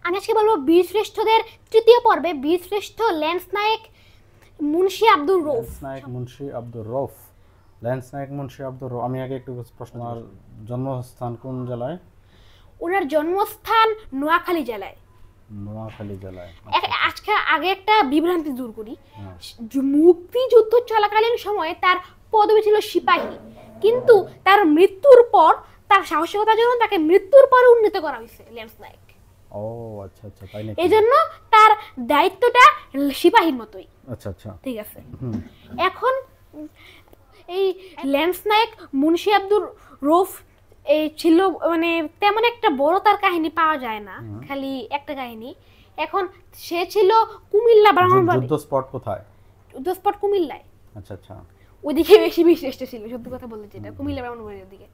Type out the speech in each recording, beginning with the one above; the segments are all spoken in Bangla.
আমি আজকে বলবো বীরশ্রেষ্ঠদের তৃতীয় পর্বে বীরশ্রেষ্ঠ ল্যান্স নায়েক মুন্সি আব্দুর রউফ। আমি আগে একটু প্রশ্ন, আর জন্মস্থান কোন জেলায়? ওনার জন্মস্থান নোয়াখালী জেলায়। আজকে আগে একটা বিভ্রান্তি দূর করি। মুক্তিযুদ্ধ চলাকালীন সময়ে তার পদবি ছিল সিপাহী, কিন্তু তার মৃত্যুর পর তার সাহসিকতার জন্য তাকে মৃত্যুর পর উন্নীত করা হয়েছে ল্যান্স নায়েক। ও আচ্ছা আচ্ছা, তাই নাকি? এজন্য তার দায়িত্বটা সিপাহীর মতোই। আচ্ছা আচ্ছা, ঠিক আছে। এখন এই ল্যান্স নায়েক মুন্সি আব্দুর রউফ এই ছিল, মানে তেমন একটা বড় তার কাহিনী পাওয়া যায় না, খালি একটা কাহিনী। এখন সে ছিল কুমিল্লা ব্রাহ্মণবাড়ি। যুদ্ধ স্পট কোথায়? যুদ্ধ স্পট কুমিল্লায়। আচ্ছা আচ্ছা, ওইদিকে বেশি বিশিষ্ট ছিল, সত্যি কথা বলতে, যেটা কুমিল্লা ব্রাহ্মণবাড়ির দিকে।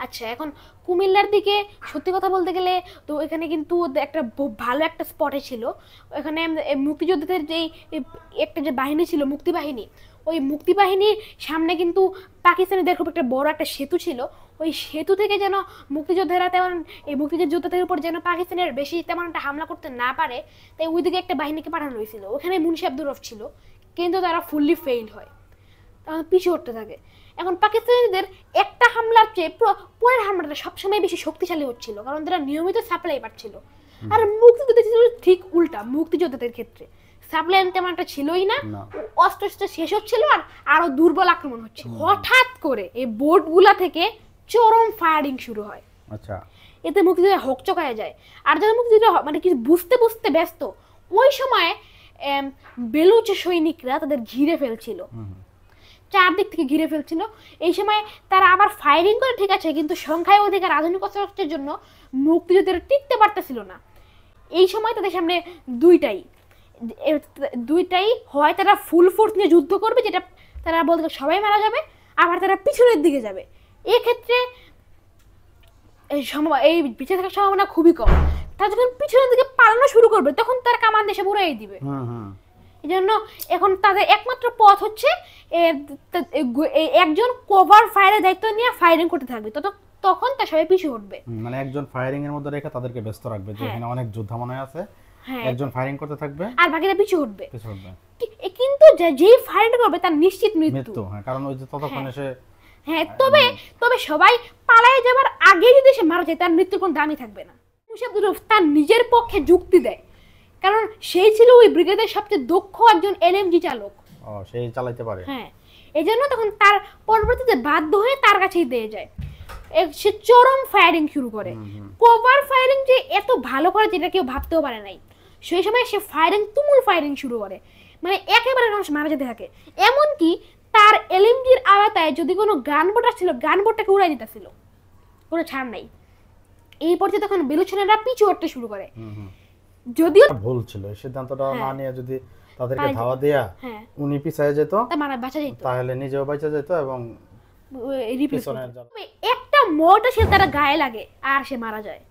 আচ্ছা, এখন কুমিল্লার দিকে সত্যি কথা বলতে গেলে তো এখানে কিন্তু একটা ভালো একটা স্পটে ছিল। এখানে মুক্তিযোদ্ধাদের যেই একটা যে বাহিনী ছিল, মুক্তিবাহিনী, ওই মুক্তিবাহিনীর সামনে কিন্তু পাকিস্তানিদের খুব একটা বড় একটা সেতু ছিল। ওই সেতু থেকে যেন মুক্তিযোদ্ধারা তেমন এই মুক্তিযোদ্ধাদের উপর যেন পাকিস্তানের বেশি তেমন একটা হামলা করতে না পারে, তাই ওইদিকে একটা বাহিনীকে পাঠানো হয়েছিল। ওখানে মুন্সি আব্দুর রউফ ছিল, কিন্তু তারা ফুললি ফেইল হয়, তখন পিছু হটতে থাকে। এখন পাকিস্তানিদের একটা হামলার চেয়ে পরের হামলাটা সবসময় বেশি শক্তিশালী হচ্ছিল, কারণ তারা নিয়মিত সাপ্লাই পাচ্ছিল। আর মুক্তিযোদ্ধাদের ছিল ঠিক উল্টা, মুক্তিযোদ্ধাদের ক্ষেত্রে সাপ্লাই তেমন একটা ছিলই না, অস্ত্র শেষ হচ্ছিল আর আরো দুর্বল আক্রমণ হচ্ছে। হঠাৎ করে এই বোটগুলা থেকে চরম ফায়ারিং শুরু হয়। আচ্ছা, এতে মুক্তিযোদ্ধা হকচকায় যায়। আর যারা মুক্তিযোদ্ধা মানে কিছু বুঝতে বুঝতে ব্যস্ত, ওই সময় বেলুচ সৈনিকরা তাদের ঘিরে ফেলছিল, চারদিক থেকে ঘিরে ফেলছিল। এই সময় তারা আবার ফায়ারিং করে, ঠিক আছে, কিন্তু সংখ্যায় অধিক আর আধুনিক অস্ত্রের জন্য মুক্তিযোদ্ধারা টিকতে পারতেছিল না। এই সময় তাদের সামনে দুইটাই হয় তারা ফুল ফোর্স নিয়ে যুদ্ধ করবে, যেটা তারা বলতে সবাই মারা যাবে, আবার তারা পিছনের দিকে যাবে। এক্ষেত্রে এই বেঁচে থাকার সম্ভাবনা খুবই কম। তারা যখন পিছনের দিকে পালানো শুরু করবে, তখন তার কামান দেশে উড়াই দিবে। এই জন্য এখন তাদের একমাত্র পথ হচ্ছে একজন কভার ফায়ারের দায়িত্ব নিয়ে ফায়ারিং করতে থাকবে, তখন তার সবাই পিছু হটবে। মানে একজন ফায়ারিং এর মধ্যে রেখে তাদেরকে ব্যস্ত রাখবে, যে এখানে অনেক যোদ্ধা মনে আছে, একজন ফায়ারিং করতে থাকবে আর বাকিরা পিছু হটবে। কিন্তু যেই ফায়ারিং করবে তার নিশ্চিত মৃত্যু। হ্যাঁ, কারণ ওই যে ততক্ষণ এসে তবে সবাই পালায় যাবার আগে যদি সে মারা যায়, তার মৃত্যুর কোনো দামই থাকবে না। মুন্সি আব্দুর রউফ তার নিজের পক্ষে যুক্তি দেয়, কারণ সেই ছিল ওই ব্রিগেডের সবচেয়ে দক্ষ একজন এলএমজি চালক। সেই চালাতে পারে। হ্যাঁ, এই জন্য তখন তার পরবর্তীতে বাধ্য হয়ে তার কাছেই দিয়ে যায়। সে চরম ফায়ারিং শুরু করে। কভার ফায়ারিং যে এত ভালো করে, যেটা কেউ ভাবতেও পারে নাই। সেই সময় সে তুমুল ফায়ারিং শুরু করে, মানে একেবারে মানুষ মারা যেতে থাকে। এমনকি তার এলএমজির আওতায় যদি কোনো গানবোটার ছিল, গানবোটটাকে উড়াই দিতেছিল, কোনো ছাড় নাই। এই পর্যায়ে তখন বেলুচিনেরা পিছু হটতে শুরু করে। যদিও ভুল ছিল, সিদ্ধান্তটা না নিয়ে যদি তাদেরকে ধাওয়া দেয়া উনি পিছায় যেত, তাহলে নিজেও বেঁচে যেত এবং একটা মোটা সে তার গায়ে লাগে আর সে মারা যায়।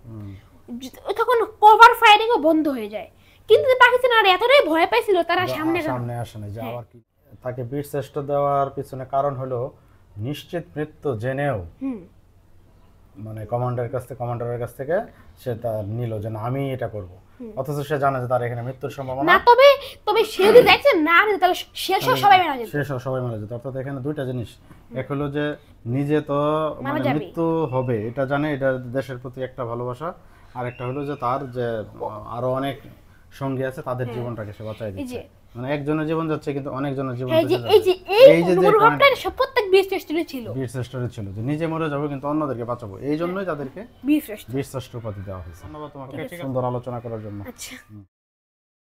তখন কভার ফায়ারিংও বন্ধ হয়ে যায়। কিন্তু পাকিস্তানিরা এতটাই ভয় পাইছিল, তারা সামনে আসে না। যে আবার কি তাকে বীরশ্রেষ্ঠ দেওয়ার পিছনে কারণ হলো নিশ্চিত মৃত্যু জেনেও মানে কমান্ডারের কাছ থেকে সে তা নিল যে না, আমি এটা করব, অথচ সে জানে যে তার এখানে মৃত্যুর সম্ভাবনা না। তবে সে যদি দেখছে না, তাহলে সবাই মারা যেত। অর্থাৎ এখানে দুইটা জিনিস, এক হলো যে নিজে তো মানে মৃত্যু হবে এটা জানে, এটা দেশের প্রতি একটা ভালোবাসা, আর একটা হলো যে তার যে আরো অনেক সঙ্গী আছে তাদের জীবনটাকে সে বাঁচায় দিচ্ছে। মানে একজনের জীবন যাচ্ছে কিন্তু অনেকজনের জীবন বেঁচে যাচ্ছে। এই যে প্রত্যেক বীরশ্রেষ্ঠের ছিল যে নিজে মরে যাবো কিন্তু অন্যদেরকে বাঁচাবো, এই জন্যই তাদেরকে বীরশ্রেষ্ঠ উপাধি দেওয়া হয়েছে। ধন্যবাদ তোমাকে সুন্দর আলোচনা করার জন্য। আচ্ছা।